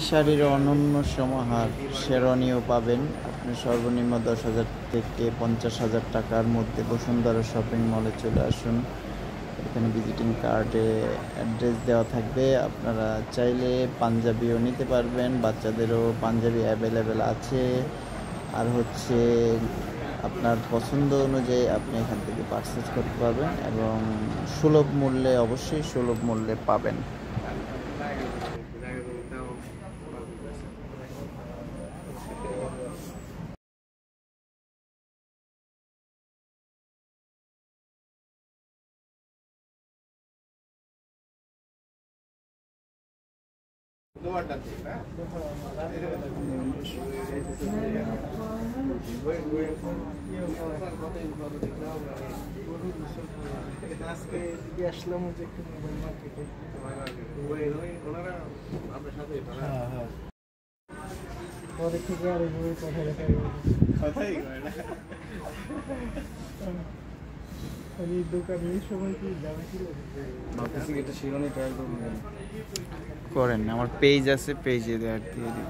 শাড়ির অনন্য সমাহার। শেরওয়ানিও পাবেন আপনি সর্বনিম্ন 10,000 থেকে 50,000 টাকার মধ্যে। বসুন্ধরা শপিং মলে চলে আসুন। এখানে ভিজিটিং কার্ডে অ্যাড্রেস দেওয়া থাকবে। আপনারা চাইলে পাঞ্জাবিও নিতে পারবেন, বাচ্চাদেরও পাঞ্জাবি অ্যাভেলেবেল আছে। আর হচ্ছে আপনার পছন্দ অনুযায়ী আপনি এখান থেকে পারচেজ করতে পারবেন এবং সুলভ মূল্যে, অবশ্যই সুলভ মূল্যে পাবেন। আজকে আসলাম যে একটু মোবাইল মার্কেটে। পরে থেকে আর এইভাবে কথাই দোকানে এই সময় কি যাবে কি করেন, আমার পেজ আছে, পেজে অ্যাড দিয়ে দিব।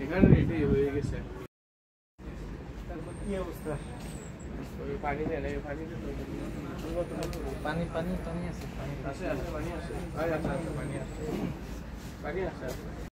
এখানে এটাই হয়ে গেছে। কি অবস্থা? পানি নেই, পানি পানি পানি পানি আছে, পানি আছে, পানি আছে, পানি আছে, পানি আছে।